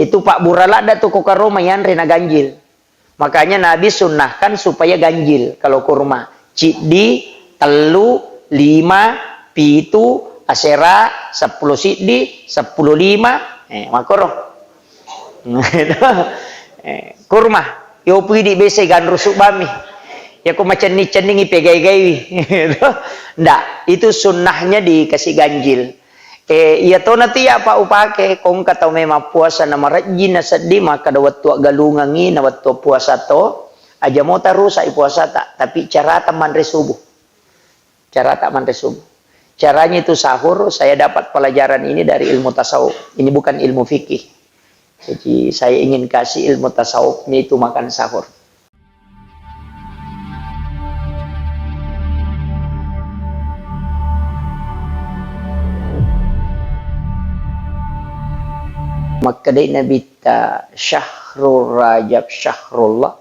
Itu Pak Burala ada tuh kokaroma yang rena ganjil. Makanya Nabi sunnahkan supaya ganjil kalau kurma. Cidi, telu, 5, pitu, asera, 10 sidi, 10 5. Makoro. Kurma. Yo pidi bese gan rusuk bami. Ya kok macam ni cening ipegai-gai. Ndak, itu sunnahnya dikasih ganjil. Iya to nanti ya Pak upake kong kata memang puasa nama rajin na sedih maka dawat tua galungangi na waktu puasa to aja mau terus ai puasa tak tapi cara taman subuh. Cara tak mandre subuh. Caranya itu sahur, saya dapat pelajaran ini dari ilmu tasawuf. Ini bukan ilmu fikih. Jadi saya ingin kasih ilmu tasawufnya itu makan sahur. Maka dari Nabi ta syahrul rajab syahrullah,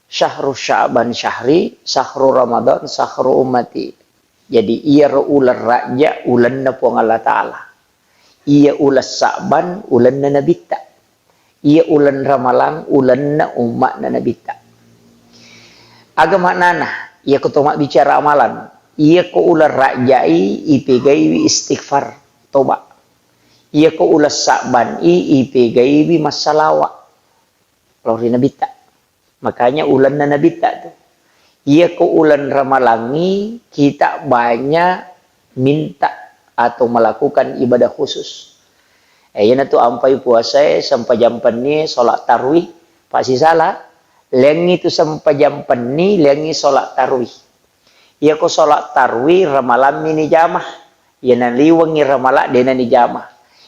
syahrul sya'ban syahri, syahrul ramadan syahrul ummati. Jadi ia ular raja ulanna puang Allah Ta'ala. Ia ulas sa'ban ulanna Nabi ta. Ia ulan ramalang ulanna umat na Nabi ta. Agama nana, ia kutomak bicara amalan. Ia ko ular rajai ipegai istighfar toba. Ia ko ulas sa'ban ipegai masalawa. Kalau Nabi ta. Makanya ulan na Nabi ta tu. Ia ko ulan ramalangi kita banyak minta atau melakukan ibadah khusus. Yana tu ampai puasa sampai jam penni solat tarawih pasti salah. Lengi tu sampai jam penni lengi solat tarawih. Ia ko solat tarawih ramalan ini jamah. Yana liwangi ramalak dena ni jamah.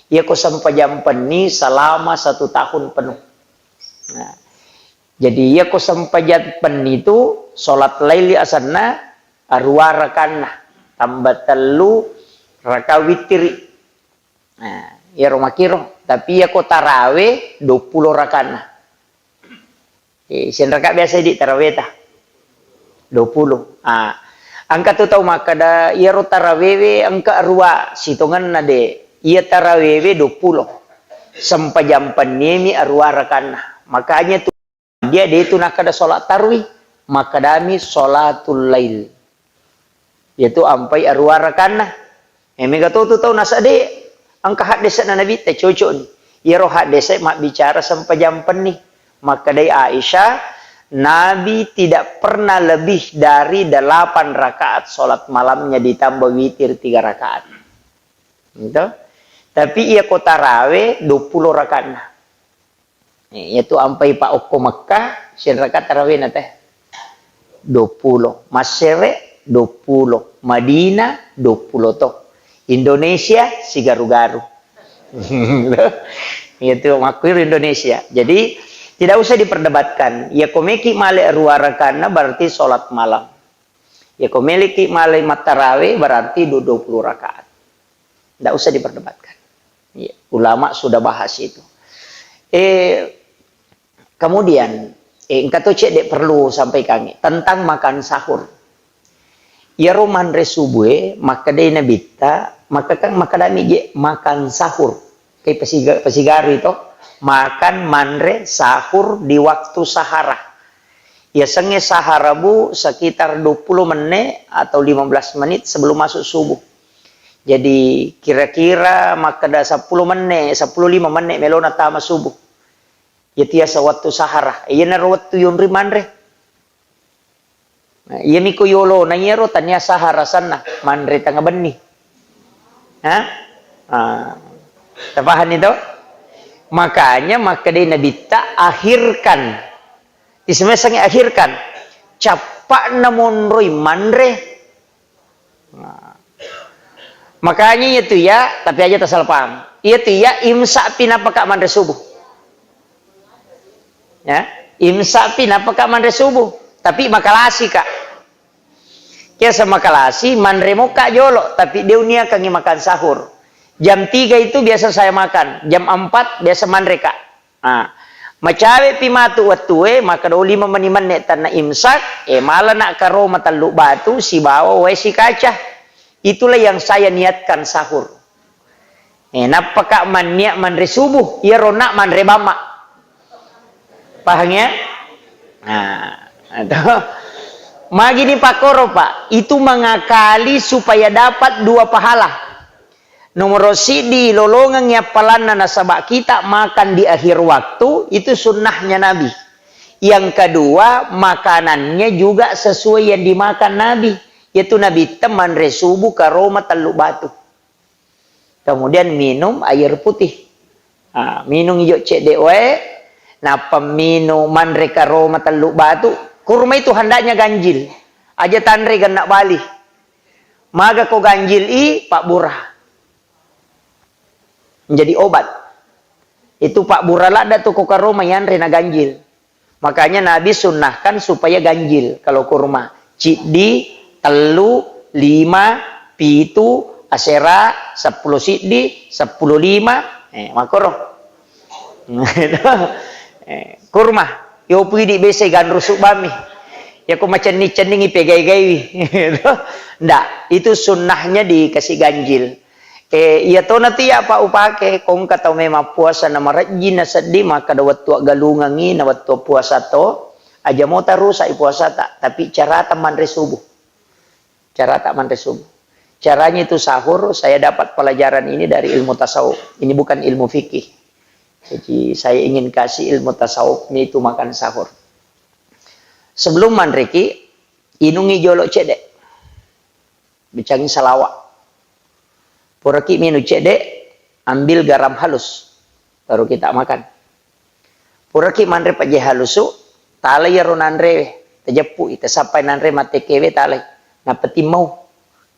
Ia ko sampai jam penni selama 1 tahun penuh. Nah, jadi ia ko sampai jam penni itu solat laili asanna arwa rakana tambah telu raka witiri. Nah, ya romakiro tapi ya ko tarawih 20 rakana. Sen raka biasa di tarawih ta 20. Angka tu tahu maka da ya ro tarawih angka arwa sitongan nade ia tarawih 20 sampai jam penimi arwa rakana. Makanya tu dia itu nak ada solat tarawih maka dami solatul lail yaitu ampai arwa rakana. Mega tu tahu nasade angka hadis na Nabi teh cocok ni. Ya roh hadis mak bicara sampai jam penni. Maka dari Aisyah Nabi tidak pernah lebih dari 8 rakaat solat malamnya ditambah witir 3 rakaat. Gitu. Tapi ia ko tarawih 20 rakaat. Yaitu ampai Pak Oko Mekah sin rakaat tarawih na teh 20. Masyere 20. Madinah 20 toh. Indonesia si garu-garu. Itu makwir Indonesia. Jadi tidak usah diperdebatkan. Ya komeki male ruara karena berarti sholat malam. Ya komeki male matarawih berarti 20 rakaat. Tidak usah diperdebatkan. Ya, ulama sudah bahas itu. Kemudian engkau cek dek perlu sampaikan tentang makan sahur. Ya roman resubue maka dei nabita maka kan maka dami je makan sahur kayak pesigari itu makan manre sahur di waktu sahara. Ya senge sahara bu sekitar 20 menit atau 15 menit sebelum masuk subuh. Jadi kira-kira maka dah 10 menit 15 menit melona tama subuh. Ya tiasa waktu sahara. Iya na waktu yunri manre. Iya miko yolo na yero tanya sahara sana manre tanga benih. Tapahan itu? Makanya maka dia Nabi tak akhirkan. Ismesangnya akhirkan. Capak namun roi manre. Makanya itu ya, tapi aja tak salah paham. Itu ya imsak pinapakak manre subuh. Ya, imsak pinapakak manre subuh. Tapi makalasi kak. Kaya sa makalasi, manre mo kak jolo. Tapi dia unia kangi makan sahur. Jam 3 itu biasa saya makan. Jam 4 biasa manre kak. Macawe pimatu watue, maka 5 menit tanah imsak. Malah nak karo mataluk batu, si bawa si kaca. Itulah yang saya niatkan sahur. Napa kak man niat man re subuh, ya ronak man re bama. Paham ya? Nah, atau magini pakoro pak, itu mengakali supaya dapat 2 pahala. Nomor sidi lolongan nyapalan nasabak kita makan di akhir waktu, itu sunnahnya Nabi. Yang kedua, makanannya juga sesuai yang dimakan Nabi, yaitu Nabi teman resubuh karoma teluk batu. Kemudian minum air putih. Minum yuk cek dewe. Napa minuman reka roma teluk batu. Kurma itu hendaknya ganjil. Aja tanre nak balik. Maka kau ganjil Pak Burah. Menjadi obat. Itu Pak Burah lah ada tuh kau karoma yang rena ganjil. Makanya Nabi sunnahkan supaya ganjil. Kalau kurma. Cidi, telu, 5, pitu, asera, 10 sidi, 10 5. Makoro. Kurma. Yo pergi di BC gan rusuk bami. Ya aku macam ni cening ipegai-gai. Ndak, itu sunnahnya dikasih ganjil. Ya to nanti apa upake kong kata memang puasa nama rajin na sedih maka dawat tua galungangi na tua puasa to aja mau terus ai puasa tak tapi cara teman resubuh. Cara tak man resubuh. Caranya itu sahur, saya dapat pelajaran ini dari ilmu tasawuf. Ini bukan ilmu fikih. Jadi saya ingin kasih ilmu tasawufnya itu makan sahur. Sebelum mandriki, inungi jolok cedek. Bicangi salawat. Puraki minu cedek, ambil garam halus. Baru kita makan. Puraki mandre paje halusu, talay ronandre, tejepu, ite sampai nandre mate kewe talay. Napeti mau.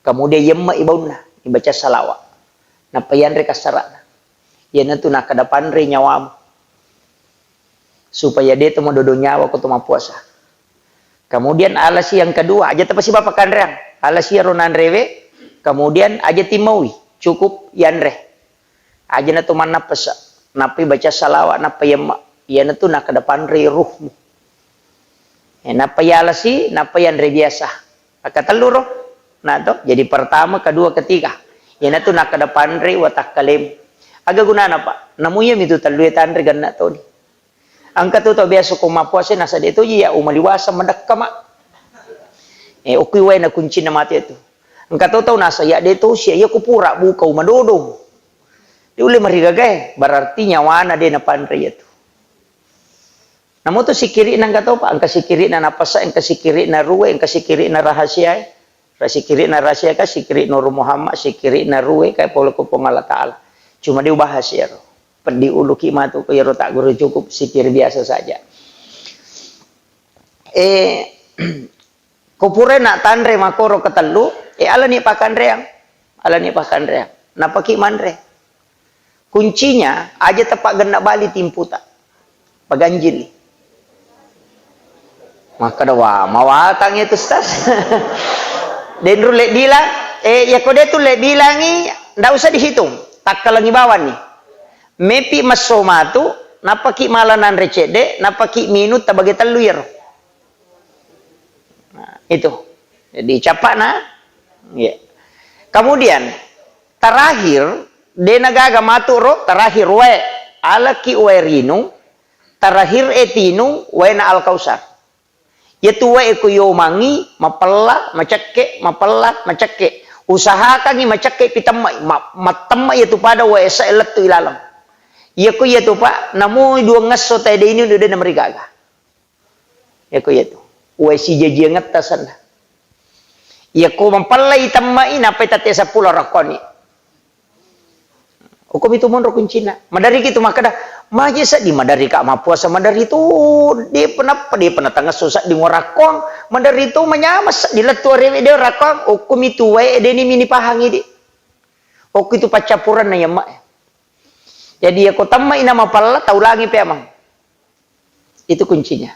Kemudian yemma ibauna, dibaca salawat. Napayan re kasarana. Ya nanti nak ke depan re nyawam. Supaya dia tu dodo nyawa ku tu puasa. Kemudian alasi yang kedua, aja tapi si bapak kanreang. Alasi ronan rewe, kemudian aja timawi, cukup yanre. Aja na tu mana pesa. Napi baca salawat, napa yemma. Ya nanti nak ke depan re ruhmu. Napa ya alasi, napa yan re biasa. Kata telur. Nah toh, jadi pertama, kedua, ketiga. Yan itu nak ke depan re watak kalim. Agak guna apa? Namunya itu talui tanre ganna to ni. Angkat tu biasa ko mapuase nasa dito ya umaliwasa mandakama. Ukui way na kunci na mati itu. Angkat tu nasa ya dito siya ya kupura buka umadodong. Di uli marigagay, berarti nyawana din na panre itu. Namun tu sikiri nang kato pa, ang kasikiri na napasa, ang kasikiri na ruwe, ang kasikiri na rahasia. Sikiri na rahasia ka, sikiri Nur Muhammad, sikiri na ruwe kay polo ko pong Allah Ta'ala. Cuma dia bahas ya. Perdi ulu kimatu ko yaro tak guru cukup sikir biasa saja. Kupure nak tanre makoro ketelu, ala ni pakan reang. Ala ni pakan reang. Napaki manre. Kuncinya aja tepak gendak bali timpu tak. Paganjil. Maka dawa mawatang itu stas. Den rule bilang, ya kode tu le bilangi, ndak usah dihitung. Tak kalangi bawah nih. Mepi masomatu, napaki malanan recede, napaki minut tabagi telur. Nah, itu. Jadi capak na. Ya. Kemudian terakhir denagaga maturo terakhir we alaki werinu terakhir etinu we na al kausar. Yaitu we kuyomangi mapella maceke. Usahakan ni macake pitamai matamai itu pada wa esalat tu ilalam. Yaku yaitu pak namu dua ngaso tadi ini udah na marigaga. Yaku yaitu wa si jaji ngatasan. Yaku mampalai tamai napai tate 10 rakoni. Hukum itu mon rukun Cina. Madari gitu makada majisa di madari ka mapuasa madari itu dia pernah tangga susah di ngorakong madari itu menyamas di letu rewe dia rakong hukum itu wae dia ni mini pahangi di. Hukum itu pacapuran na yama. Jadi aku tamai nama pala tau lagi pe amang. Itu kuncinya.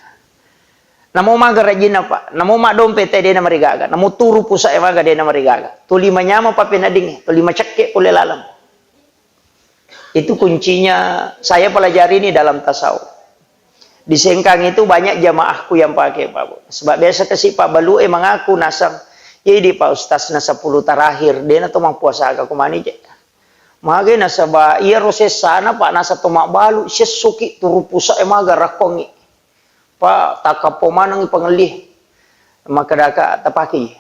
Namo maga rajin apa? Namo mak dompet dia na marigaga. Namo turu pusa maga dia na marigaga. Tuli manyama pa pinading, tuli macake pule lalam. Itu kuncinya saya pelajari ini dalam tasawuf. Di Sengkang itu banyak jamaahku yang pakai Pak Bu. Sebab biasa kasih Pak Balu mengaku nasang. Jadi Pak Ustaz na 10 terakhir dia na tumang puasa agak kumani je. Mage nasaba iya rose sana pak nasa tomak balu sesuki turu pusa emaga rakongi. Pak takapo manang pangelih. Maka daka tapaki.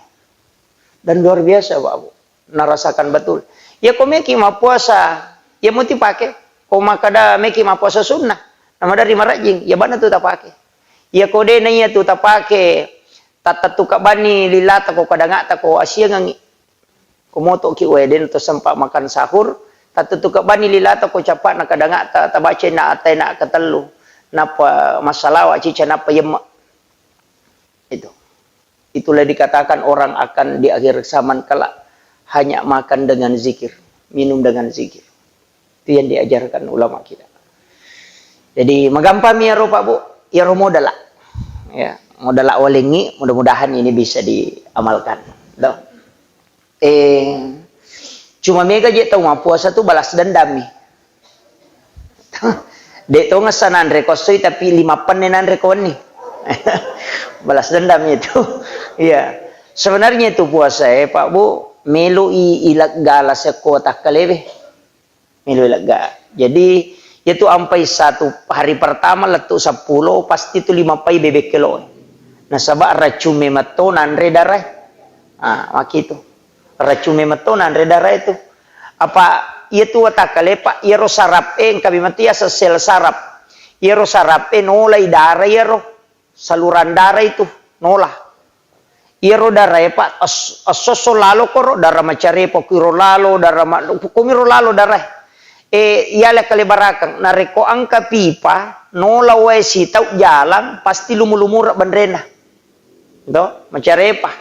Dan luar biasa Pak Bu. Narasakan betul. Ya kau meki ma puasa, ya muti pakai. Kau makada meki ma puasa sunnah. Nama dari marajing, ya bana tu tak pakai. Ya kau de nanya tu tak pakai. Tata tu kabani lilata kau kadang tak kau asia ngangi. Kau moto ki weden tu sempat makan sahur. Tata tu kabani lilata kau capat nak kadang tak baca nak atai nak ketelu. Napa masalah wak cica napa yemak. Itu. Itulah dikatakan orang akan di akhir zaman kelak hanya makan dengan zikir, minum dengan zikir. Itu yang diajarkan ulama kita. Jadi magampam ya Pak Bu, ya modal. Ya, modal walingi, mudah-mudahan ini bisa diamalkan. Doh. Cuma mega je tahu mah puasa tu balas dendam nih. Dek tahu ngesanan rekosoi tapi 5 penenan rekon nih. Balas dendam itu. Iya. Sebenarnya itu puasa Pak Bu, melu ilak gala sekota kalebe. Melu ilak ga. Jadi itu sampai 1 hari pertama letuk 10 pasti itu 5 pai bebek kilo. Nah sabak racume matonan redara. Maki itu. Racume matonan redara itu. Apa itu watakale Pak iro sarap kami mati asa sel sarap. Iro sarap nolai darah iro. Saluran darah itu nolah. Iro darah Pak asoso lalo koro darah macare pokiro lalo darah kumiro lalo darah. Iala kali barakang nareko angka pipa nola wesi tau jalan pasti lumulumur bandrena. Do macare Pak.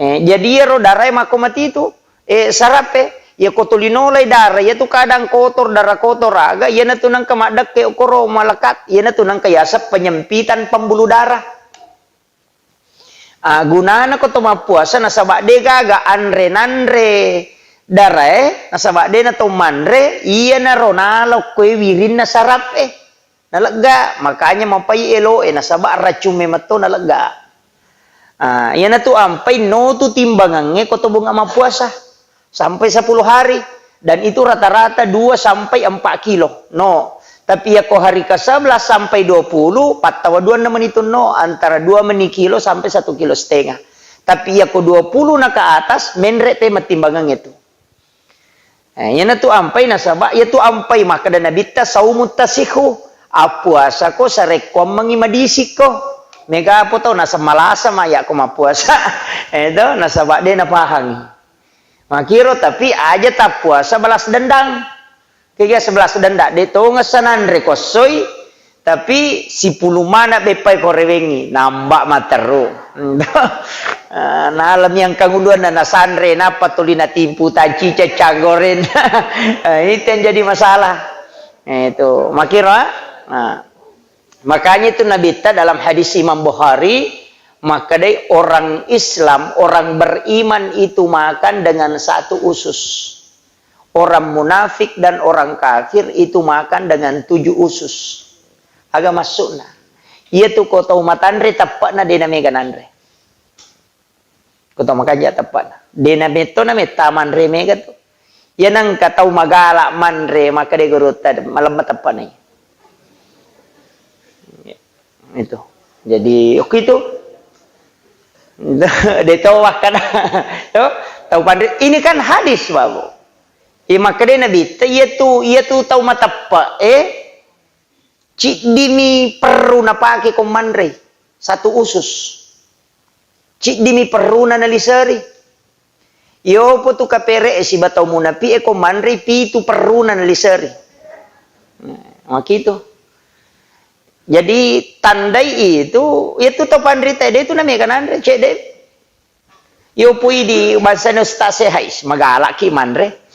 Jadi iro darah mako mati itu sarape ya kotolinolay darah ya tu kadang kotor darah kotor aga ya na tunang kamadak ke okoro malakat ya na tunang kayasap penyempitan pembuluh darah. Gunana ko to mapuasa nasaba de gaga andre nandre darah nasaba de na to manre iya na ronalo kue wirin na sarap nalaga makanya mapai elo nasaba racume mato nalaga. Ya na tu ampai no tu timbangannya ko to bunga mapuasa. Sampai 10 hari dan itu rata-rata 2 sampai 4 kilo. No. Tapi ya ko hari ke-11 sampai 20 patawaduan naman itu no antara 2 kilo sampai 1,5 kilo. Tapi ya ko 20 na ke atas menre te matimbangan itu. Yan na tu ampai nasaba ya tu ampai maka dan nabita saumut tasihu. Puasa ko sa rekom mangimadisik ko. Mega po to nasa malasa maya ko mapuasa. Ito nasaba de napahangi. Makiro tapi aja tak puasa balas dendam. Kaya 11 denda deto ngesanan rekosoi tapi si puluh mana bepai korewengi nambak materu. Nah alam yang kangunduan na nasanre napa tulina timpu taci cacagoren. Itu yang jadi masalah. Itu makiro. Makanya itu Nabi dalam hadis Imam Bukhari maka dari orang Islam, orang beriman itu makan dengan 1 usus. Orang munafik dan orang kafir itu makan dengan 7 usus. Agak masuk nah. Ia tu kau tahu matandre tepat na dena mega nandre. Kau tahu makanya tepat na. Dena meto na taman re mega tu. Ia nang kau tahu magala manre maka de guruta malam tepat nih. Itu. Jadi oke itu. Detawah kan tahu pandai ini kan hadis babu makanya Nabi ia tu tahu matapa cik dimi perlu napake komandre 1 usus cik dimi perlu na nalisari yo po tu kapere si batau munapi komandre pi tu perlu na nalisari makito. Jadi tandai itu to pandri tadi itu namanya kan andre cede. Yo pui di bahasa nostase hais magala ki mandre.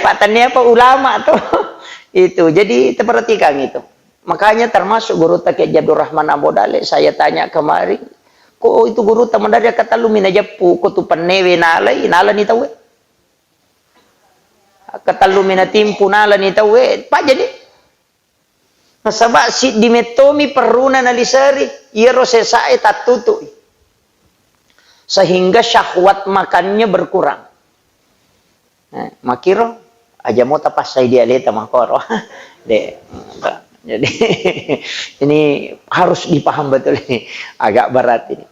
Patannya apa ulama tuh. Itu. Jadi perhatikan itu. Makanya termasuk guru Taki Abdur Rahman Abodale saya tanya kemarin, kok itu guru teman dari kata lu mina japu ko tu panewe nalai ni tawe. Kata lu mina timpu nala ni tawe. Pak jadi Nasaba si dimetomi peruna nalisari iro sesae tatutu sehingga syahwat makannya berkurang. Makiro aja mau tapas saya dia leta makoro. De. Jadi ini harus dipaham betul ini. Agak berat ini.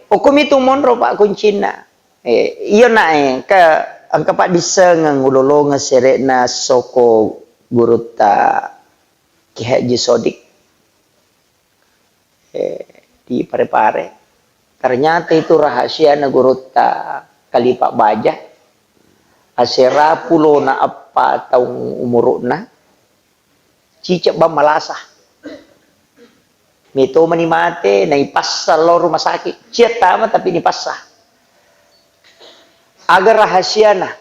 Hukum itu monro Pak kuncina. Iya na ke angka Pak disengang ulolo ngeserekna soko guru ta Ki Haji Sodik. Di pare-pare. Ternyata itu rahasia na guru ta Kalipak Baja. Asera pulo na apa tahun umurna. Cicak bang malasah. Mito manimate na ipasal lo rumah sakit. Cia tama tapi dipasah. Agar rahasia nah.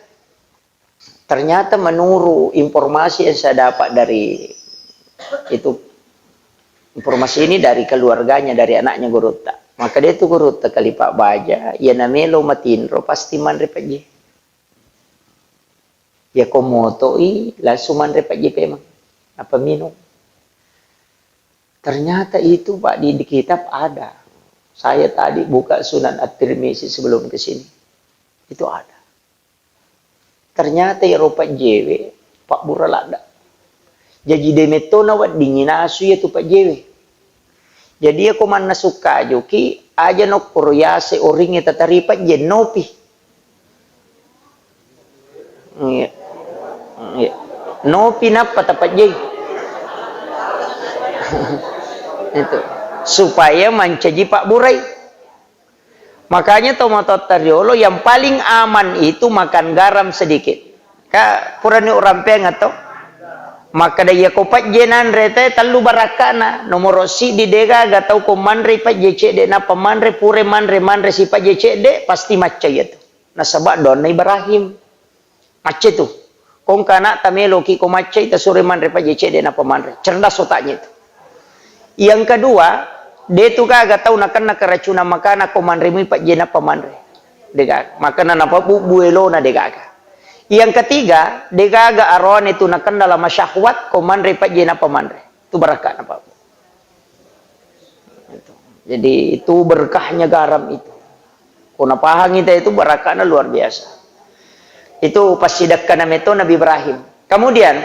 Ternyata menurut informasi yang saya dapat dari itu informasi ini dari keluarganya, dari anaknya Guruta. Maka dia itu Guruta Kalipak Baja. Ya namelo matinro pasti manre paje. Ya komoto langsung manre paje memang. Apa minum? Ternyata itu Pak di kitab ada. Saya tadi buka Sunan At-Tirmizi sebelum ke sini. Itu ada. Ternyata ya rupa jewe Pak Buralada. Jadi demetona wat dingin asu ya tu Pak jewe. Jadi aku mana suka joki aja no kuryase oringnya tatari Pak jenopi. Nopi napa tapat je itu supaya mencaji Pak Burai. Makanya tomato tariolo yang paling aman itu makan garam sedikit. Ka purani orang peng atau maka daya kopat jenan rete talu barakana nomor si di dega gatau ko manre pa jece de na pamanre pure manre si pa jece de pasti macca itu. Nasabak don na Ibrahim macca tu. Kong kana tamelo ki ko macca ita sore manre pa jece de na pamanre. Cerdas otaknya itu. Yang kedua, dia tu kagak tahu nak keracunan makanan ko manre mi pa jena pamanre. Dega makanan apa buelo na dega. Yang ketiga, degaga aron itu nakan dalam masyahwat komanre pak jena pamanre. Itu berkah apa? Jadi itu berkahnya garam itu. Kuna pahang itu berkahnya luar biasa. Itu pasidakkan itu Nabi Ibrahim. Kemudian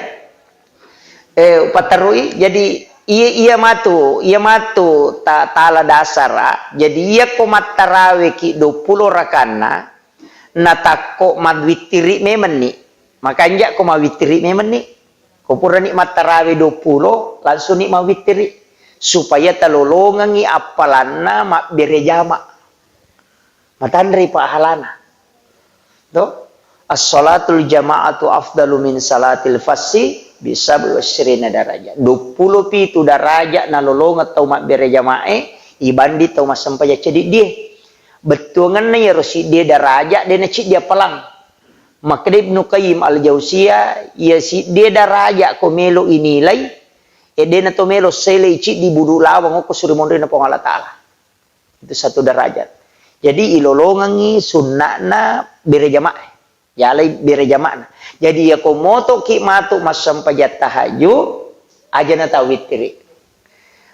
patarui jadi ia matu tala dasara. Jadi ia komat tarawih ki 20 rakana. Natako madwitiri memeni makanya ko mawitiri memeni ko pura nikmat tarawih 20 langsung nikmat witiri supaya talolongan ngi apalanna mak berejama matandri pahalana to as-salatul jama'atu afdalu min salatil fassi bisa berwasrina darajat 20 pitu darajat nalolongan tau mak berejamae ibandi tau masampai jadi dia betul ngana ya rosi dia daraja dia nacik dia pelang maka Ibnu Qayyim al-Jauziyah ya si dia daraja ko melo inilai dia na to melo sele cik di budu lawang ko suri mondre na Allah taala itu satu derajat jadi ilolongangi sunnahna berjamaah jalai berjamaah jadi ya ko moto ki matu masam pajat tahajud aja na tawitri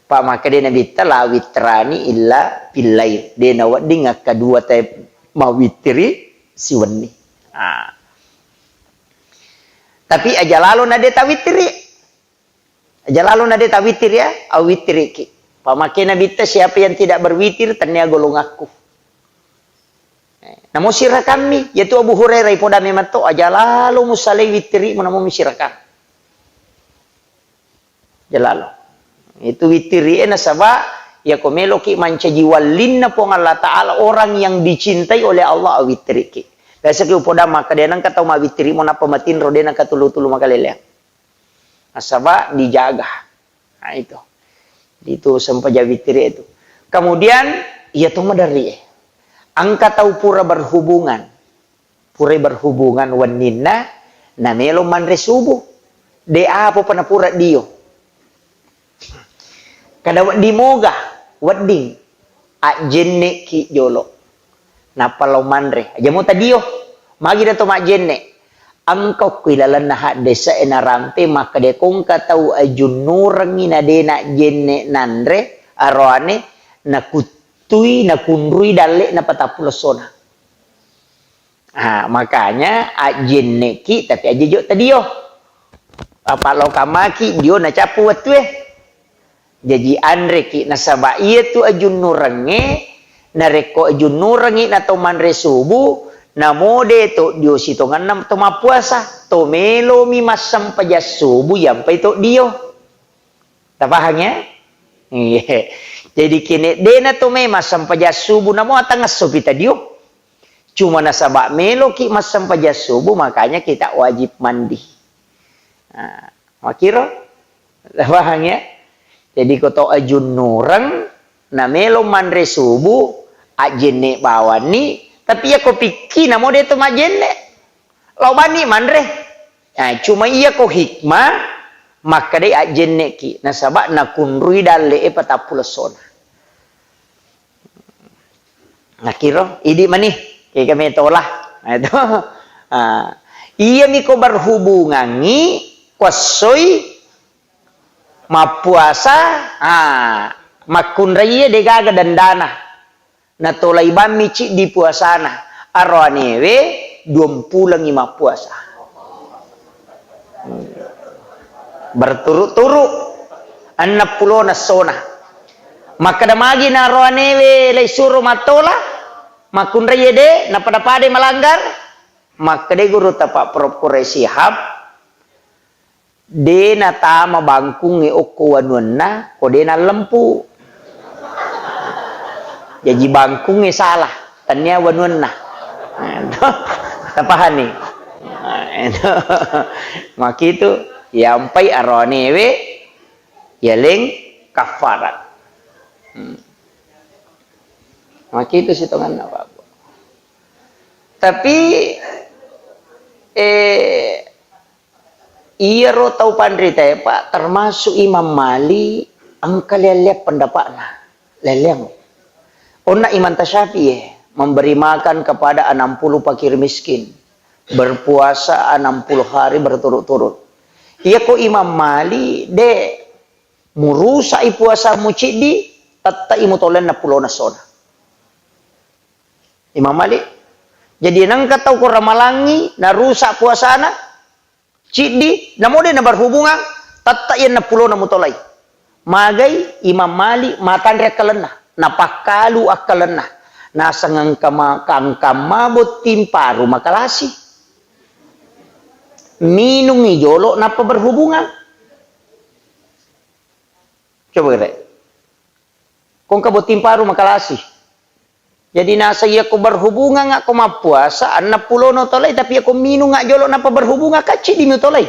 Pak maka dia nabi telah witrani illa billail. Dia nawat dengan kedua teh mawitri si weni. Tapi aja lalu nade tawitri. Aja lalu nade tawitri ya, awitri ki. Pak maka nabi teh siapa yang tidak berwitir tanya golong aku. Namun sirah kami yaitu Abu Hurairah ipoda memang to aja lalu musalai witri menamu misirakan. Jalalu. Itu witiri nasaba ya komelo ki mancaji walinna pong Allah taala orang yang dicintai oleh Allah witiri ki. Biasa ki upoda maka dia nang kata ma witiri mo napa matin ro dia nang katulu-tulu makaleleang. Nasaba dijaga. Nah itu. Itu sampaja witiri itu. Kemudian ya to madari. Angka tau pura berhubungan. Pura berhubungan wanina na melo manre subuh. De apa panapura dio. Kada di moga wedding a jenne ki jolo napalo manre aja mo tadio magi dato ma jenne angkau kilalan na desa enarampe maka de kong katau ajun nurangi na de na jenne nandre arone na kutui na kundrui dalle na patapulosona Makanya ajin neki tapi aja jo tadi yo. Apa lo kamaki dio na capu watu Jadi andre ki nasaba iya tu ajun nurange nareko ajun nurange na to manre subuh na mode to dio sitongan nam to mapuasa to melo mi masam pajas subuh yampai to dio. Tak pahamnya? Iya. Jadi kini dena to me masam pajas subuh namo atangas supita dio. Cuma nasabak melo ki masam pajas subuh makanya kita wajib mandi. Makiro, paham ya? Jadi koto ajun nurang na melo manre subuh ajene bawani tapi ya ko pikir namo dia tu majene lau bani manre. Cuma iya ko hikmah maka dai ajene ki nasabak na kunrui dalle patapulesona. Nakiro idi manih kami tolak. Itu. Iya miko berhubungan ni kuasoi mapuasa makunraya degaga dandana na tolai bami cik di puasana arwanewe 20 mapuasa berturut-turut 60 na sona maka damagi na arwanewe lay suruh matola makunraya de na pada melanggar maka de guru tapak propore sihab de na tama bangkung e oko wanuna ko de na lempu jadi bangkung e salah tanya wanuna tapahan ni maka itu yampai aronewe yaling kafarat maka itu sitongan apa tapi iya ro tau pandri teh Pak termasuk Imam Mali angka lelep pendapatnya leleng ona Imam Tasyafi memberi makan kepada 60 fakir miskin berpuasa 60 hari berturut-turut iya ko Imam Mali de murusa puasa mucidi tatta imutolen na pulo na sona Imam Malik. Jadi nang katau ko ramalangi na rusak puasana cidi namo de na berhubungan tatta yen na pulo na mutolai. Magai Imam Malik matandre kalena na pakalu akalena na sangang kamabot timparu makalasi. Minum ni jolo na berhubungan. Coba kita. Kung kabot timparu makalasi. Jadi nasa iya ko berhubungan ako mapuasa, 60 no tolay, tapi ako minum nga jolo na pa berhubungan, kaci di mo tolay.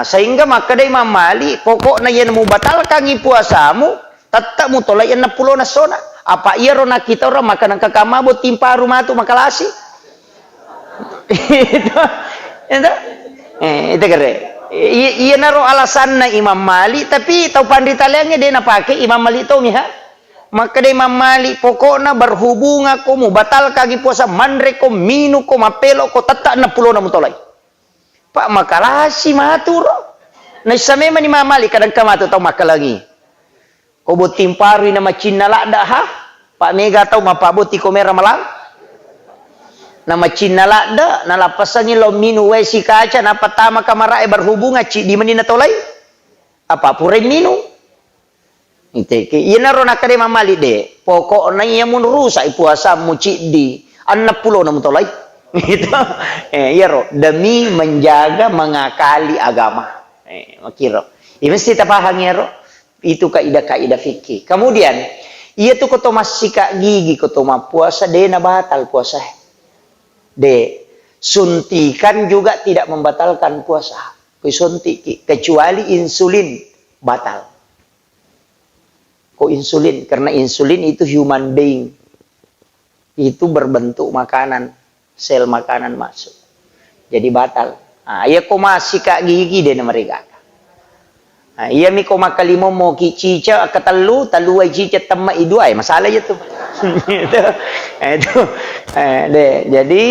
Sehingga maka day mamali, pokok na yan mo batal kang ipuasamu, tatta mo tolay, 60 na sona. Apa iya ro nakita ro, maka nang kakamabot, timpa rumatu, makalasi. Itu kere. Iya na ro alasan na Imam Mali, tapi tau panditalayangnya dia napake Imam Mali ito miha. Maka dia Imam Malik pokoknya berhubungan ko mo batal kagi puasa manre ko minu ko mapelo ko tata 60 na mutolay. Pak makalasi maturo. Naisame man Imam Malik kadang kamato tau makalagi. Ko botimpari na macin na lada ha. Pak mega tau mapabuti ko mera malang. Na macin na lada na lapasan lo minu wesi kaca na patama kamara berhubungan ci di manina tolay. Apa pure minu. Iya na ro nakade mamali de pokok na iya mun rusak puasa muci di 60 na mutolay gitu iya ro demi menjaga mengakali agama makiro ini mesti tapahang ya ro itu kaidah fikih kemudian iya tu koto masika gigi koto puasa de na batal puasa de suntikan juga tidak membatalkan puasa suntik kecuali insulin batal. Kok insulin? Karena insulin itu human being. Itu berbentuk makanan. Sel makanan masuk. Jadi batal. Iya ko masih kak gigi deh mereka. Iya mi ko makalimo mo ki cica katalu taluai cica temma iduai. Masalah aja tuh. Itu. Jadi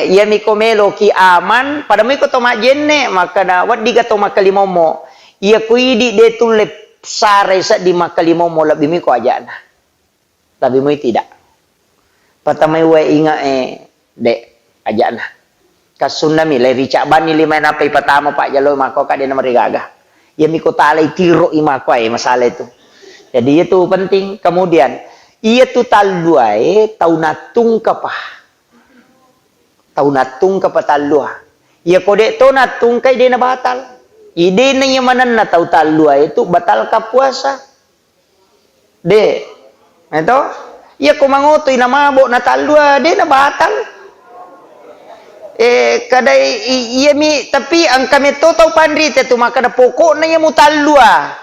iya mi ko melo ki aman. Pada mi ko tomak jenne. Maka na wadi ka tomak kalimo mo. Iya ko idi de tulip. Sare sa di makalimo mo labi mi ko aja na. Labi mo tidak. Patamay we inga dek aja na. Kasunami le ricaban ni lima na pay patamo pak jalo mako ka din marigaga. Ya miko talay tiro imako masalah itu. Jadi itu penting. Kemudian ia tu talua tau natung kapah. Tau natung kapah talua. Ia kode to natung kai dia na batal. Ide na yamanan na tau talua itu batal ka puasa. De. Itu ia ko mangutoy na mabok na talua de na batal. Kadai iya mi tapi ang kami to tau pandrite tu maka da pokok na ya mutalua.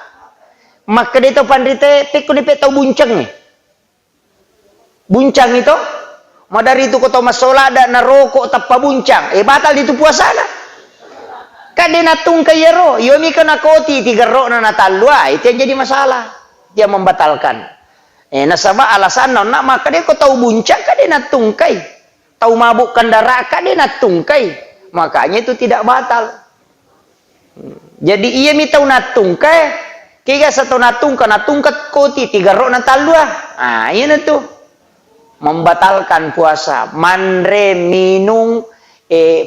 Maka de tau pandrite pe ko ni pe tau buncang ni. Buncang itu madari itu ko tau masola da na rokok tappa buncang. Batal itu puasa na. Kade natung kayero, yo mi kana koti tigaro na natalua, itu yang jadi masalah. Dia membatalkan. Nasaba alasan na maka de ko tau buncang kade natung kai. Tahu mabuk kendaraan dia nak tungkai, makanya itu tidak batal. Jadi ia mi tahu nak tungkai, kira satu natung koti 3 rok na talua. Ini tuh membatalkan puasa. Manre minung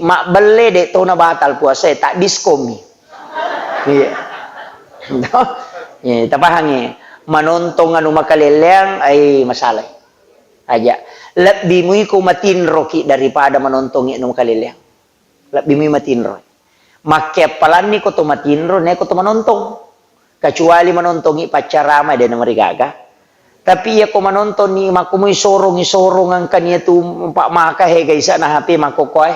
mak bele dek tahu na batal puasa tak diskomi. Iya. Ya, tak pahami. Manontong anu makaleleang ay masalah. Aja. Lebih mui ko matinro ki daripada menontongi nung kaliliang. Lebih mui matinro. Makepalan ni ko to matinro, ne ko to manontong. Kecuali menontongi pacarama dan marigaga. Tapi ya ko menonton ni makumui sorong ang kanya tu pak maka hega isa na HP makokoy.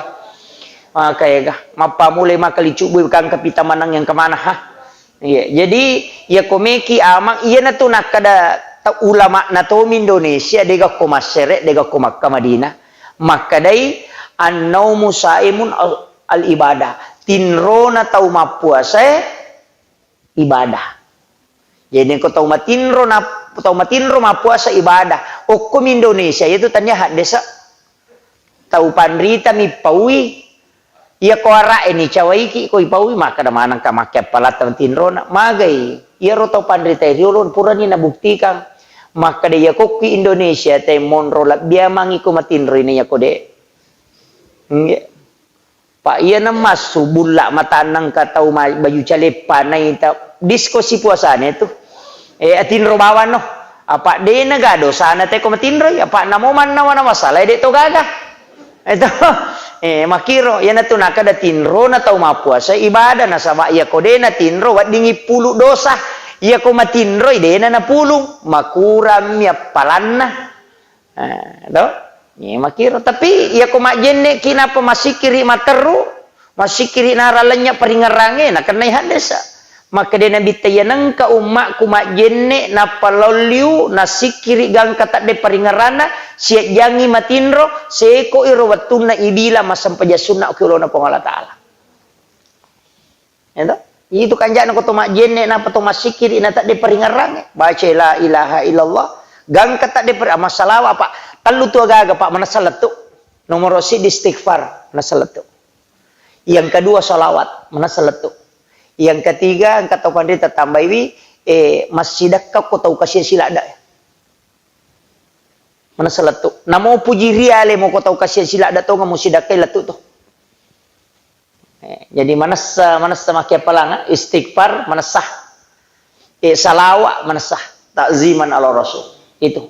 Maka hega mapamulay makalicuboy kang kapita manang yang kemana ha. Iya, jadi ya komeki amang iya na tu nakada ulama na to Indonesia dega ko masere dega ko Makkah Madinah maka dai annaumu saimun al ibadah tinro na tau mapuasa ibadah jadi ko tau matinro mapuasa ibadah hukum Indonesia itu tanya hak desa tau pandrita mi paui ia ko ara ini cawaiki ko ipaui maka da manang ka makke palatan tinro na magai ia ro tau pandrita riolon purani na buktikan maka dia koki Indonesia teh monrolat dia mangiku matinro ini ya kode. Pak iya nama subulak matanang katau baju calepa na ita diskusi puasanya itu. Atinro bawan no. Apa de nagado sana teh ko matinro ya pak namo man na masalah de to gaga. Itu makiro ya na tunaka da tinro na tau mapuasa ibadah na sama iya kode na tinro wat dingi pulu dosa. Ia ko matinroy de na napulong makuram ya palanna. Do? Ni makiro tapi ia ko majenne kinapa masikiri materu masikiri naralanya paringarange na kanay hadesa. Maka de nabi tayanang ka umma ku majenne na paloliu na sikiri gang kata de paringarana sia jangi matinro seko iro watuna ibila masampaja sunna ulo na pangala taala. Ento? Itu kanjana ko tumak jenne na pato masikir ina tak de peringarang baca la ilaha illallah gang kata de masalah apa telu tu agaga pak manasaletu nomor si istighfar manasaletu yang kedua salawat manasaletu yang ketiga kata pandita tambaiwi masjidak kau tau kasih silada manasaletu namo puji riale mo ko tau kasih silada to ngamu sidakai letu to. Jadi manasa makia palang istighfar manasah salawat manasah takziman ala rasul itu.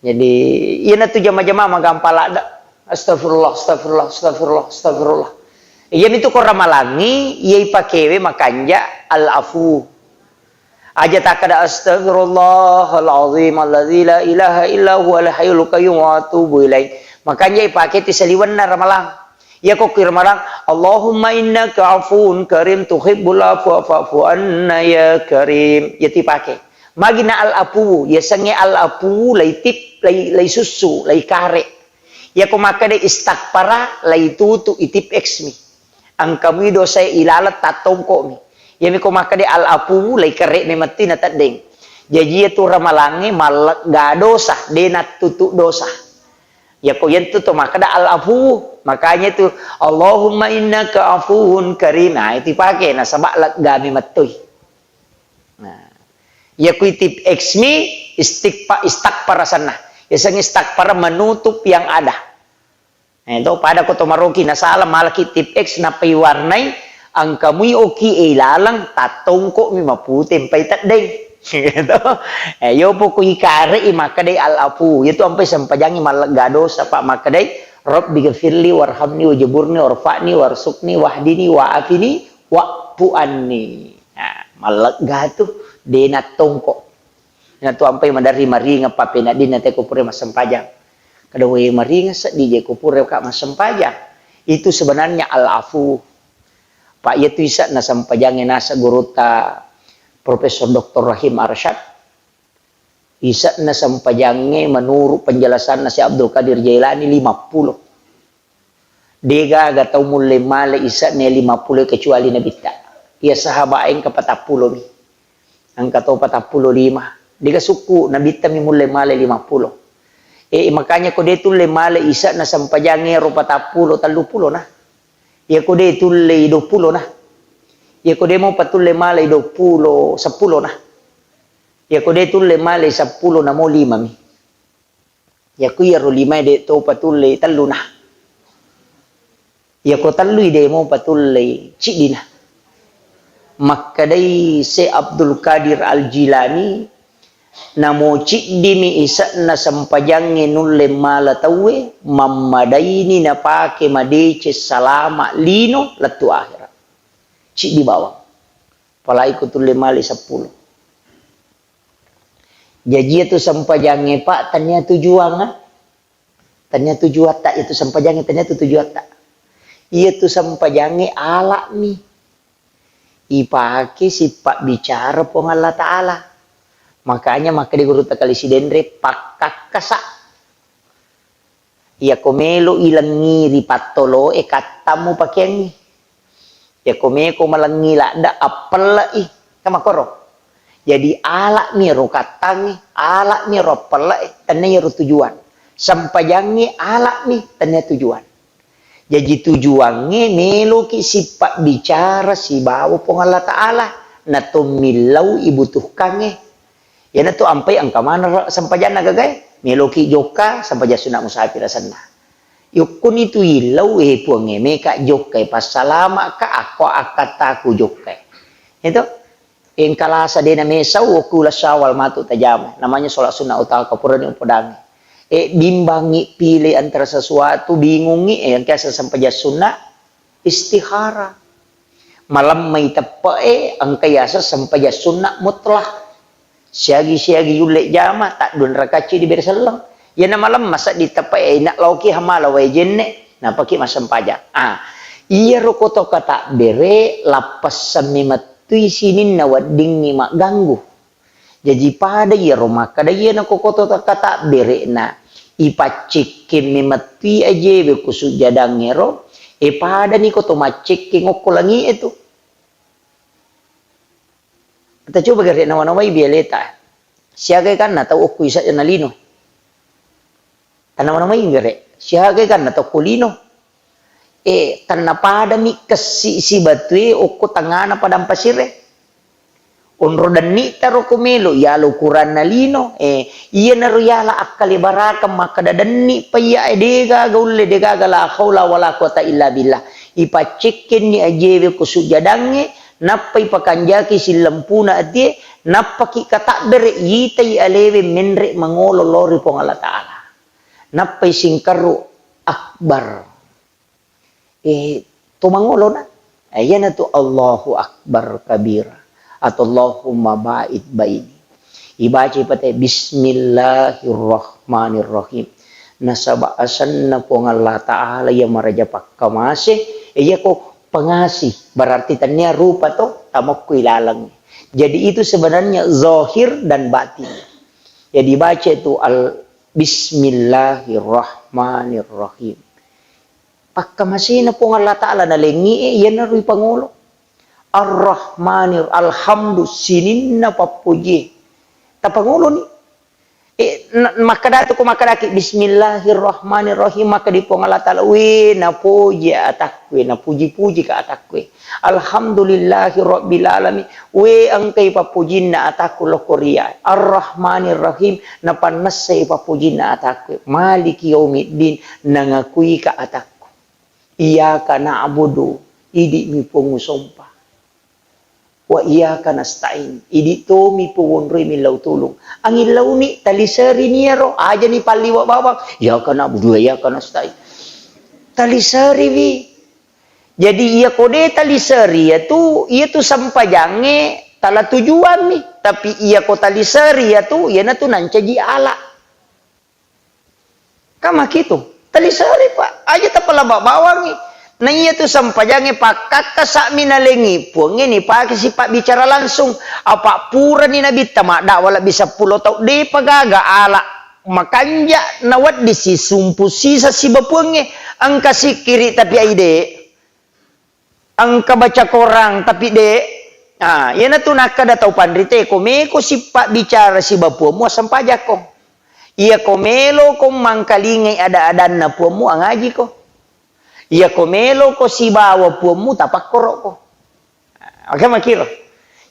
Jadi ieu tu jama-jama magampala ada astagfirullah astagfirullah astagfirullah astagfirullah. Ieu itu ko ramalangi ieu pakewe makanja al afu. Aja takada astagfirullahal azim alladzi la ilaha illa huwal hayyul qayyum wa atubu ilaih. Makanya ipake ti saliwan na ramalang. Ya kok kirmarang Allahumma innaka afuun karim tuhibbul afwa fa'fu anna ya karim ya tipake magina al apu ya sange al apu lay tip lay susu lay kare ya ko makade istakpara lay tutu itip eksmi ang kami dosa ilalat tatongko mi ya mi ko makade al apu lay kare ni mati na tadeng jadi itu ramalangi mal gadosa denat tutu dosa ya ko yan tu makada al afu makanya itu Allahumma innaka afuun karim nah itu pakai nah sabak gami matoy nah ya ku itip eksmi istakpar sana Isang istakpar menutup yang ada. Ito pada ko tumaruki na salam malaki tip X na paiwarnay ang kamuy oki ilalang tatongko mi maputim pay tatdeng. Ito. Yo po ko ikare imakaday alapu. Ito ang pay sampajangi malagado sa pa makaday Rabbi ghafirli warhamni wajiburni warfa'ni warsukni wahdini wa'afini wa'fu anni. Malagado de na tongko. Na to ang pay madari maringa papina din na te ko pure masampajang. Kadaway maringas di je kupure ka masampajang. Itu sebenarnya al-afu. Pak itu isa na sampajangin nasa guruta Profesor Dr. Rahim Arsyad. Isa na sampajangin menurut penjelasan na si Abdul Qadir Jailani 50. Dega gatau mulai male isa ne 50 kecuali nabita. Ia sahabain ke 40 mi. Ang katau 45. Dega suku nabita mi mulai male 50. Makanya ko de tulle male isa na sampajange ro 40 30 na. Ya ko de tulle 20 na. Ya ko de mo patulle male 20 10 na. Ya ko de tulle male 10 na mo 5 mi. Ya ko ya ro 5 de to patulle 3 na. Ya ko talui de mo patulle cidi na. Makadai se Abdul Qadir Al-Jilani namo dimi isa na sampajangin nulle mala tawe mamadaini na pake madece salama lino latu akhirat cik di bawah palai ko tulle mali 10 jadi itu sampajangin pak tanya tujuan tanya tujuan tak itu sampajangin tanya tujuan tak iya tu sampajangin ala mi ipake si pak bicara pong Allah Ta'ala. Makanya maka di guru takali si dendre pakak kasa. Ya komelo ilangi ripatolo katamu pakengi. Ya komeko malangi lada apela kamakoro. Jadi ala mi ro katangi, ala mi ro apela tanya ro tujuan. Sampajangi ala mi tanya tujuan. Jadi tujuannya melo ki sifat bicara si bawa pong Allah Ta'ala. Na tumilau ibutuhkannya. Ya na to ampai ang kamana sampajan nagagay meloki joka sampaja sunat musafir sanna yukun itu ilau puange meka jokai pasalama ka ako akataku jokai itu ing kalasa dena mesau kula syawal matu tajam namanya salat sunat utal kapurani upodangi bimbangi pilih antara sesuatu bingungi yang kaya sampaja sunat istihara malam may tepe ang kaya sampaja sunat mutlak siagi yulek jama tak dun rakaci di berselang ya na malam masa di tapai nak lauki hamala wai jenne na paki masam pajak iya rokoto kata bere lapas samimatui sinin na wading ni mak ganggu jadi pada iya rumah kada iya na kokoto kata bere na ipacikim mimatui aje be kusuk jadang ngero pada ni koto maciking okolangi itu. Kita coba gari nawa-nawai bialeta. Siaga kan na tau oku isa na lino. Tanawa-nawai gari. Siaga kan na tau kulino. Tanapada mi kasi si batui oku tangana padang pasire. Unro dan ni taro kumelo yalo ukuran na lino. Iya na ruyala akali baraka maka dadani paya dega gaule dega la haula wala quwata illa billah. Ipacikin ni ajewe kusuk jadange. Napay pakanjaki si lampuna ati napaki katakber yitai alewe menre mangolo lori pong Allah Ta'ala napay singkaru akbar tumangolo na ayan na to Allahu Akbar kabira at Allahumma ba'id baini ibaca pati Bismillahirrahmanirrahim nasabaasan na pong Allah Ta'ala yang maraja pakkamase iya ko pengasih berarti tanya rupa to tamok ilalang. Jadi itu sebenarnya zahir dan batin. Jadi baca itu Bismillahirrahmanirrahim. Pagkamasina po Allah Ta'ala na lengi yan na rin pangulo. Ar-Rahmanir alhamdu sinin na papuji. Tapangulo ni Maka datu ko makadaki bismillahirrahmanirrahim maka di Allah taala na puji atakwe na puji-puji ka atakwe alhamdulillahi rabbil alamin ang kay papujin na atakku lokoria arrahmanirrahim na panasay papujin na atakwe maliki yaumiddin nangakui ka atakku iyyaka na'budu idi mi pungusompa wa iyyaka nasta'in idi to mi puwonre mi lautulong ang ilaw ni talisari niya ro aja ni paliwa bawang iyyaka na'budu wa iyyaka nasta'in talisari vi jadi iya kode talisari ya tu sampajange tala tujuan ni tapi iya ko talisari ya tu na tu nancaji ala kama gitu talisari pak aja tapala bawang ni na iya tu sampajange pakaka sa minalengi puang ini pak si pak bicara langsung apa pura ni nabi tamada wala bisa pulo tau de pagaga ala makanja nawat di si sumpu sisa si bapuange ang kasih kiri tapi aide ang kabaca korang tapi de yan na tu nakada tau pandrite ko si pak bicara si bapuamu sampajak ko iya komelo ko mangkalingay ada-adan na puamu ang aji ko iya komelo ko si bawa puamu tapakoro ko. Agak makiro.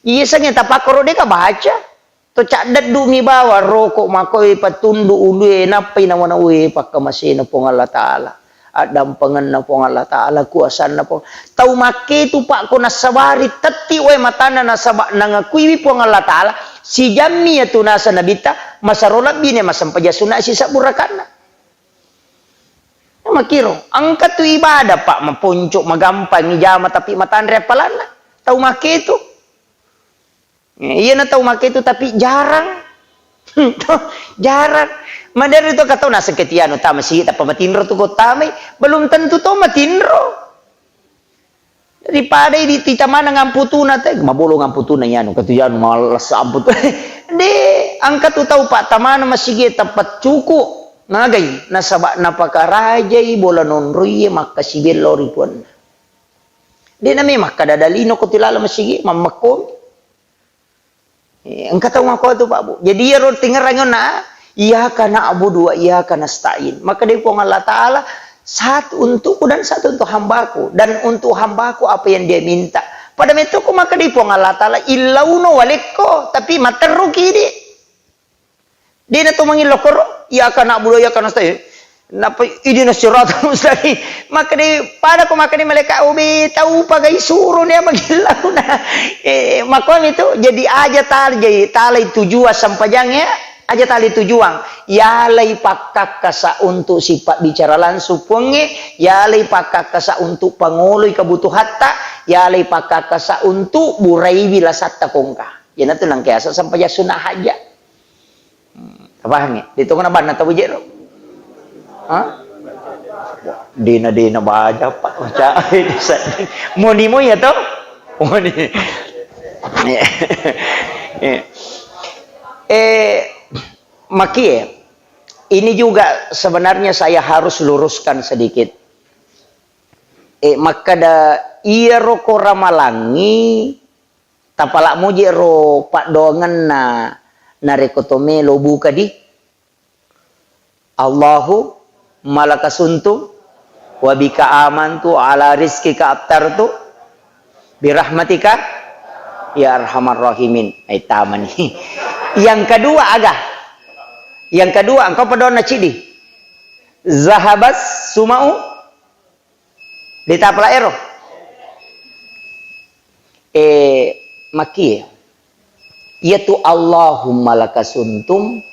Iya sangnya tapakoro de ka baca. To cadat dumi bawa rokok makoy patundu ulu napay na wana uwi pagkamasina po ng Allah Ta'ala. At dampangan na po ng Allah Ta'ala kuasan na po. Tau makitu pa ko nasawari tati uwe matana nasaba nangakuiwi po ng Allah Ta'ala. Si jami ya tu nasa nabita masarolab bine masampajasuna si saburakana. Makiro, angkat tu ibadah pak mapuncuk magampang ijama tapi matandre palana. Tahu make itu. Iya na tahu make itu tapi jarang. Jarang. Madari itu kata na seketiano tama sih apa matinro tu ko tamay belum tentu to matinro. Daripada di titamana ngamputuna te mabolo ngamputuna yan katuyan malas amput. De angkat tu tahu pak tamana masige tapat cukup. Nagay, nasaba napakarajay, bola nonroy, makasibilo ripuan. Di na may makadadalino ko tilala masigi, mamakom. Ang katawang ko ito, Pak. Jadi yaro tingarangon na, iyyaka na'budu wa iyyaka nasta'in. Maka di po ng Allah Ta'ala, satu untukku dan satu untuk hambaku. Dan untuk hambaku apa yang dia minta. Pada itu ko maka di po ng Allah Ta'ala, ilauno waleko, tapi materuki di. Di na tumangin lokoro. Ya kana budo ya kana stay napa idina sirata mustaqim maka di pada ko maka di malaikat ubi tahu pagai suruh dia magilaw na makon itu jadi aja tali tujuan sampajangnya aja tali tujuan ya lay pakakasa untuk sifat bicara langsung punge ya lay pakakasa untuk panguloy kabutuhatta ya lay pakakasa untuk burai bila satta kongka yan nato lang kaya sa sampajang sunah haja. Paham ya? Dito ko na ba na tawid yero? Ha? Di na baca pak baca. Muni mo ya to? Muni. Maki ini juga sebenarnya saya harus luruskan sedikit. Maka da iro ko ramalangi tapalak mo jero pak dongan na narekotome lo buka di Allahu malakasuntu wabika amantu ala rizkika abtartu birahmatika ya arhamar rahimin. Tama nih. Yang kedua yang kedua engkau padona cidi zahabas sumau di tapla ero maki yaitu Allahumma lakasuntum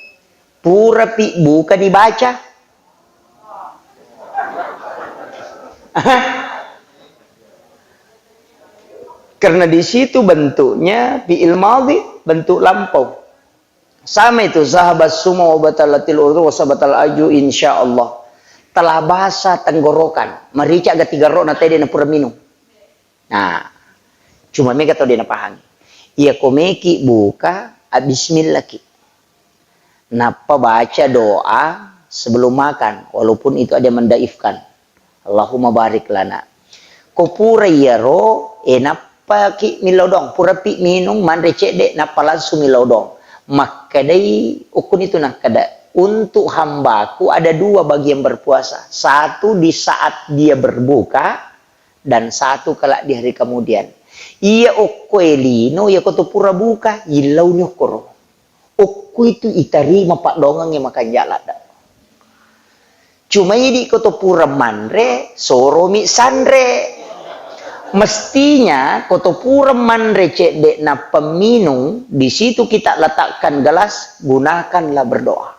pura pi buka dibaca. Karena di situ bentuknya fi'il madhi, bentuk lampau. Sama itu zahabas suma wa batalatil urdu wa sabatal aju insyaallah. Telah bahasa tenggorokan, marica ga tiga ro na tede na pura minum. Nah, cuma mega tau dia na pahami. Ia komeki buka bismillah ki. Napa baca doa sebelum makan walaupun itu ada mendaifkan. Allahumma barik lana. Ko pura yaro napa ki milodong pura pi minum man recede napa langsung milodong. Maka dari ukun itu nak kada. Untuk hambaku ada dua bagi yang berpuasa. Satu di saat dia berbuka dan satu kelak di hari kemudian. Iya okko elino ya koto pura buka ilau nyokoro. Okko itu itarima pak dongang yang makan jalan. Cuma ini koto pura manre soromi sandre. Mestinya koto pura manre cek dek na peminum, di situ kita letakkan gelas, gunakanlah berdoa.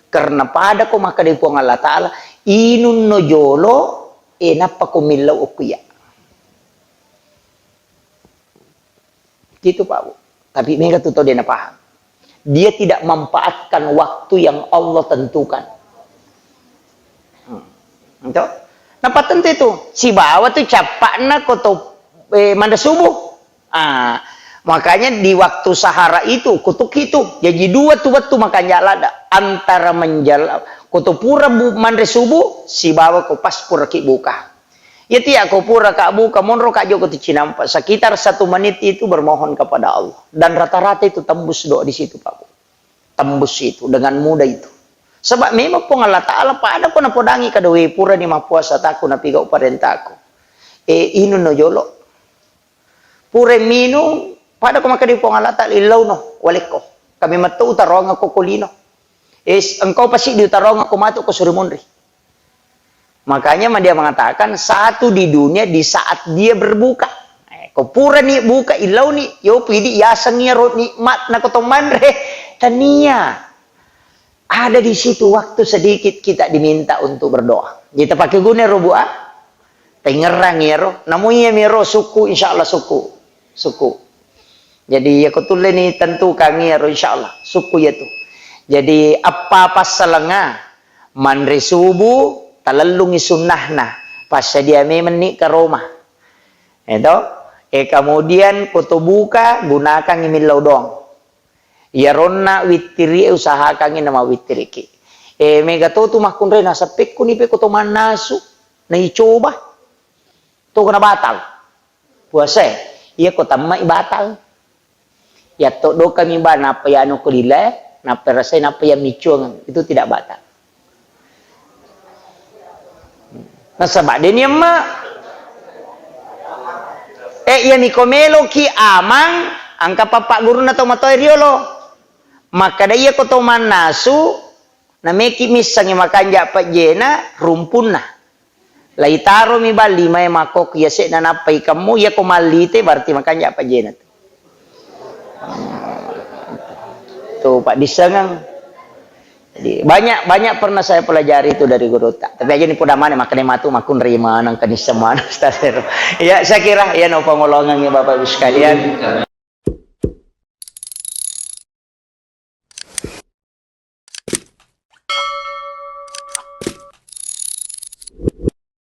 Karena pada ko maka di puang Allah Ta'ala, inun no jolo, napa ko milau ukuya. Gitu Pak Bu. Tapi mereka tuh tahu dia paham. Dia tidak memanfaatkan waktu yang Allah tentukan. Entah? Nampak tentu itu. Si bawa tuh capakna koto manda subuh. Makanya di waktu sahara itu kutuk itu. Jadi dua tuh waktu makan jalan antara menjalan koto pura manda subuh si bawa ko pas pura ki buka. Ya tiak ko pura ka buka monro ka joko ti cinampa. Sekitar 1 menit itu bermohon kepada Allah. Dan rata-rata itu tembus doa di situ Pak. Tembus itu dengan mudah itu. Sebab memang pun Allah Ta'ala pada ko na podangi kadewe pura ni mapuasa taku na piga uparentaku. Inu no jolo. Pure minu pada ko makadi pun Allah Ta'ala ilaw no waleko. Kami matu utarong ako kulino. Engkau pasti diutarong ako matu ko surimundri. Makanya dia mengatakan satu di dunia di saat dia berbuka. Ko pura ni buka ilaw ni yo pidi yasang niya ro nikmat na kotomandre tania. Ada di situ waktu sedikit kita diminta untuk berdoa. Kita pakai guna robuah, tengerang ya roh. Namanya miro suku, insya Allah suku. Jadi ya ketulah ni tentu kami ya roh insya Allah suku ya tu. Jadi apa pas selengah mandri subuh talalungi sunnahna pas dia menik ke Roma. Itu. Kemudian kutu buka gunakan imilau dong. Ya ronna witiri usahakan nama witiri ki. Mega to tu makun rena sapek kuni pe koto manasu na icoba. To kena batal. Puasa. Iya ko tamai batal. Ya to do kami ba napa ya anu kulile, napa rasa napa ya micuang itu tidak batal. Nah sebab dia ma ya mikomelo ki amang angka papa guru na to matoy riolo. Maka dia kotoman nasu na meki misang yang makan japat jena rumpun na laitaro mi bali may makok ya se na napay kamu ya kumalite berarti makan japat jena tuh Pak disengang. Jadi banyak pernah saya pelajari itu dari guru tak. Tapi aja ni poda mana makan matu makun rima nang kanisa mana. Ya saya kira ya no pengolongan ya Bapak Ibu sekalian.